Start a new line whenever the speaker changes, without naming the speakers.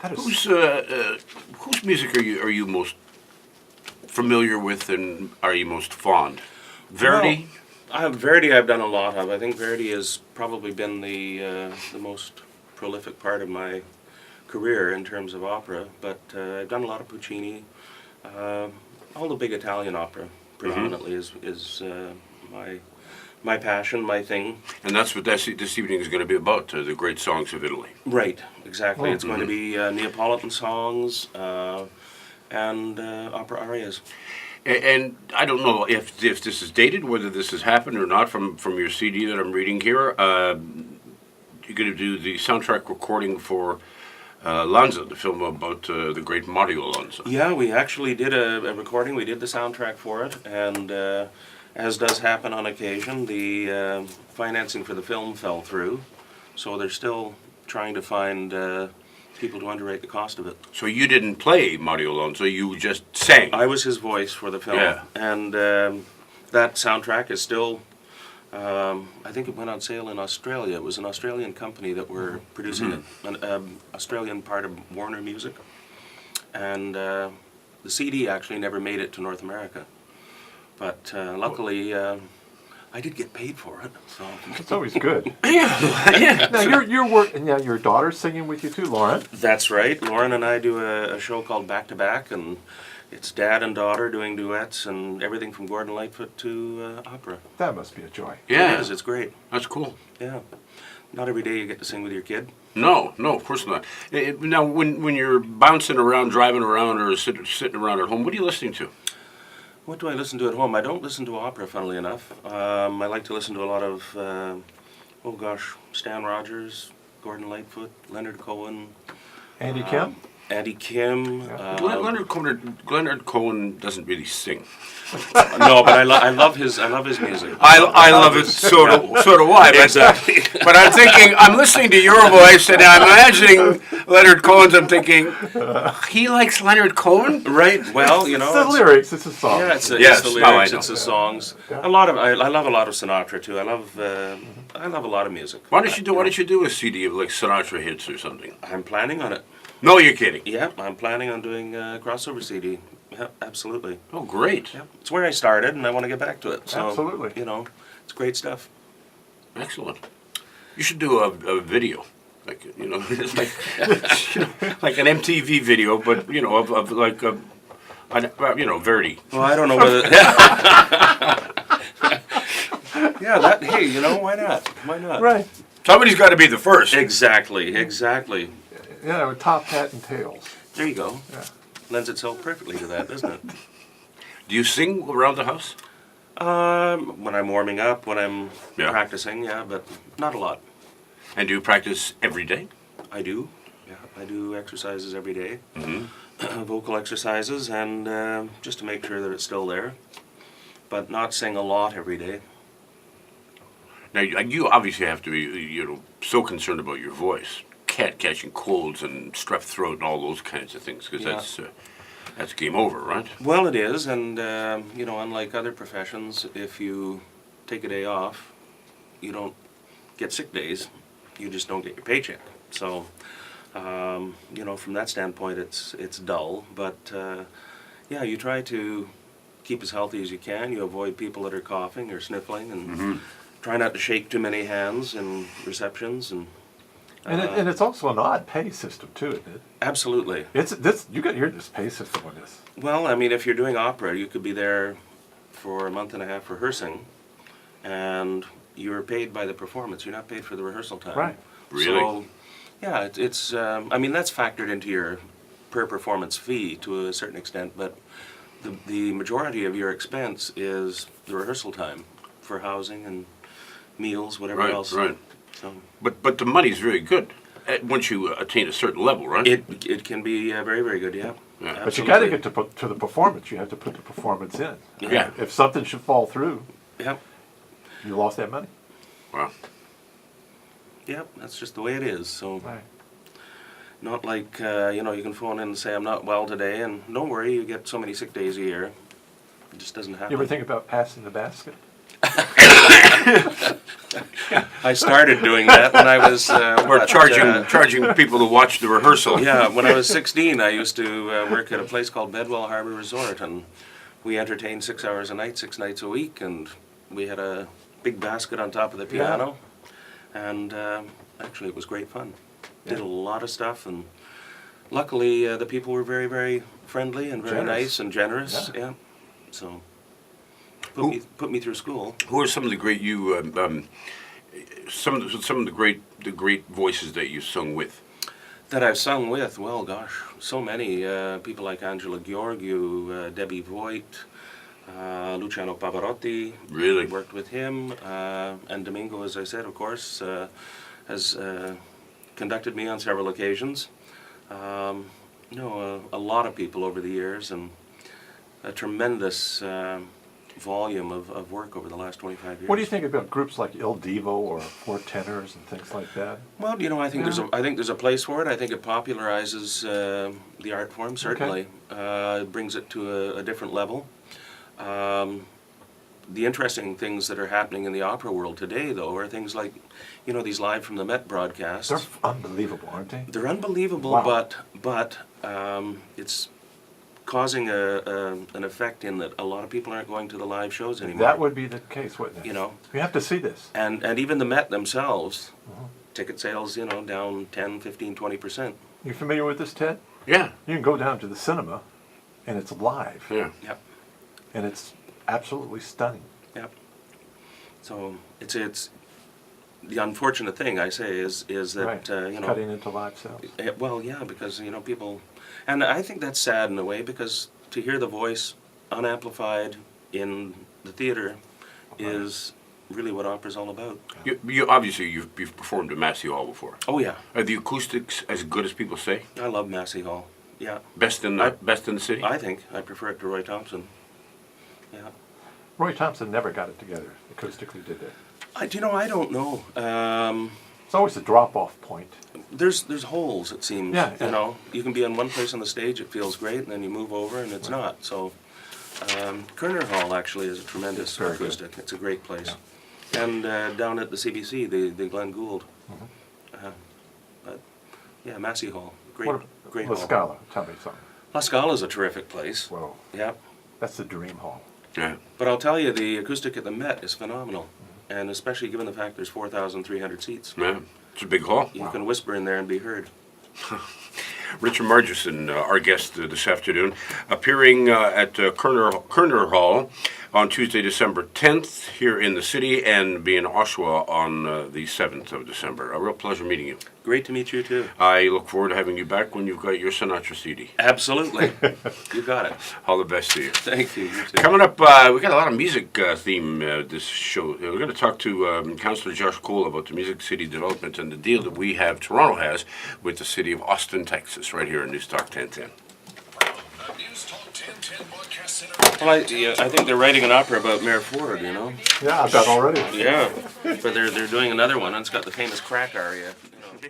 Whose music are you most familiar with and are you most fond? Verdi?
Verdi I've done a lot of. I think Verdi has probably been the most prolific part of my career in terms of opera, but I've done a lot of Puccini. All the big Italian opera predominantly is my passion, my thing.
And that's what this evening is going to be about, the great songs of Italy.
Right, exactly. It's going to be Neapolitan songs and opera arias.
And I don't know if this is dated, whether this has happened or not from your CD that I'm reading here. You're going to do the soundtrack recording for Lanza, the film about the great Mario Lanza.
Yeah, we actually did a recording. We did the soundtrack for it, and as does happen on occasion, the financing for the film fell through, so they're still trying to find people to underwrite the cost of it.
So you didn't play Mario Lanza, you just sang.
I was his voice for the film,
Yeah.
and that soundtrack is still, I think it went on sale in Australia. It was an Australian company that were producing it, an Australian part of Warner Music, and the CD actually never made it to North America. But luckily, I did get paid for it. So
It's always good.
Yeah.
Now your daughter's singing with you too, Lauren.
that's right. Lauren and I do a show called Back to Back, and it's dad and daughter doing duets and everything from Gordon Lightfoot to opera.
That must be a joy.
Yeah.
It is. It's great.
That's cool.
Yeah. Not every day you get to sing with your kid.
No, of course not. Now, when you're bouncing around, driving around, or sitting around at home, what are you listening to?
What do I listen to at home? I don't listen to opera, funnily enough. I like to listen to a lot of, Stan Rogers, Gordon Lightfoot, Leonard Cohen.
Andy Kim?
Andy Kim.
Leonard Cohen doesn't really sing.
No, but I love his music.
I love it, so do I. But,
Exactly.
but I'm listening to your voice, and I'm imagining Leonard Cohen's. I'm thinking, he likes Leonard Cohen?
Right. Well, you
It's
know.
the lyrics, it's a song.
Yeah, it's the
Yes,
lyrics,
I know.
it's the songs.
Yeah.
I love a lot of Sinatra too. I love a lot of music.
Why don't you do a CD of like Sinatra hits or something?
I'm planning on it.
No, you're kidding.
Yeah, I'm planning on doing a crossover CD. Yeah, absolutely.
Oh, great.
Yeah, it's where I started, and I want to get back to it. So,
Absolutely.
You know, it's great stuff.
Excellent. You should do a video, like it's like like an MTV video, but of like Verdi.
Well, I don't know whether. Yeah, that. Hey, why not? Why not?
Right.
Somebody's got to be the first.
Exactly.
Yeah, with top hat and tails.
There you go.
Yeah.
Lends itself perfectly to that, doesn't it?
Do you sing around the house?
When I'm warming up, when I'm
Yeah.
practicing, yeah, but not a lot.
And do you practice every day?
I do. Yeah, I do exercises every day.
Mm-hmm.
Vocal exercises, and just to make sure that it's still there. But not sing a lot every day.
Now, you obviously have to be, so concerned about your voice, catching colds and strep throat and all those kinds of things, because
Yeah.
that's game over, right?
Well, it is, and unlike other professions, if you take a day off, you don't get sick days. You just don't get your paycheck. So, from that standpoint, it's dull. But yeah, you try to keep as healthy as you can. You avoid people that are coughing or sniffling, and try not to shake too many hands in receptions.
And it's also an odd pay system too, isn't it?
Absolutely.
You got to hear this pay system on this.
Well, I mean, if you're doing opera, you could be there for a month and a half rehearsing, and you're paid by the performance. You're not paid for the rehearsal time.
Right.
Really?
So, yeah, it's. That's factored into your per performance fee to a certain extent, but the majority of your expense is the rehearsal time for housing and meals, whatever else.
Right.
So
But the money's very good once you attain a certain level, right?
it can be very, very good. Yeah.
Yeah.
But you got to get to the performance. You have to put the performance in.
Yeah.
If something should fall through,
Yep.
you lost that money.
Wow.
Yep. That's just the way it is. So.
Right.
Not like, you can phone in and say, I'm not well today, and don't worry, you get so many sick days a year. It just doesn't happen.
You ever think about passing the basket?
I started doing that when I was
Or charging people to watch the rehearsal.
yeah, when I was 16, I used to work at a place called Bedwell Harbor Resort, and we entertained 6 hours a night, 6 nights a week, and we had a big basket on top of the piano, and actually it was great fun. Did a lot of stuff, and luckily the people were very, very friendly and very
Generous.
nice and generous. Yeah, so put me through school.
Who are some of the great some of the great voices that you sung with?
That I've sung with, well, gosh, so many people like Angela Gheorghiu, Debbie Voigt, Luciano Pavarotti.
Really?
Worked with him, and Domingo, as I said, of course, has conducted me on several occasions. You know, a lot of people over the years, and a tremendous volume of work over the last 25 years.
What do you think about groups like Il Divo or Four Tenors and things like that?
Well, you know, I think there's a place for it. I think it popularizes the art form. Certainly, it brings it to a different level. The interesting things that are happening in the opera world today, though, are things like, you know, these Live from the Met broadcasts.
They're unbelievable, aren't they?
They're unbelievable,
Wow.
but it's causing an effect in that a lot of people aren't going to the live shows anymore.
That would be the case, wouldn't it?
You know,
We have to see this.
and even the Met themselves, ticket sales, you know, down 10, 15, 20%.
You familiar with this, Ted?
Yeah,
You can go down to the cinema, and it's live,
yeah.
Yep.
and it's absolutely stunning.
Yep. So it's the unfortunate thing, I say, is that
Right.
you know,
Cutting into live sales.
well, yeah, because you know people, and I think that's sad in a way, because to hear the voice unamplified in the theater is really what opera's all about.
You obviously you've performed at Massey Hall before.
Oh yeah,
Are the acoustics as good as people say?
I love Massey Hall. Yeah,
Best in the city.
I think I prefer it to Roy Thompson. Yeah.
Roy Thompson never got it together acoustically, did they?
You know, I don't know.
It's always a drop-off point.
There's holes, it seems.
Yeah, yeah.
You know, you can be in one place on the stage, it feels great, and then you move over and it's not. So, Kerner Hall actually is a tremendous
Very good.
acoustic. It's a great place. And down at the CBC, the Glenn Gould. But yeah, Massey Hall, great
What
hall.
La Scala, tell me something.
La Scala's a terrific place.
Whoa,
Yeah.
that's the dream hall.
Yeah.
But I'll tell you, the acoustic at the Met is phenomenal. And especially given the fact there's 4,300 seats.
Yeah. It's a big hall.
You can whisper in there and be heard.
Richard Margison, our guest this afternoon, appearing at Kerner Hall on Tuesday, December 10th here in the city, and be in Oshawa on the 7th of December. A real pleasure meeting you.
Great to meet you, too.
I look forward to having you back when you've got your Sinatra CD.
Absolutely. You got it.
All the best to you.
Thank you. You too.
Coming up, we got a lot of music theme this show. We're going to talk to Councillor Josh Cole about the Music City development and the deal that we have, Toronto has, with the city of Austin, Texas, right here in Newstalk 1010.
Well, I think they're writing an opera about Mayor Ford, you know?
Yeah, I've done already.
Yeah. But they're doing another one, and it's got the famous crack aria. You know.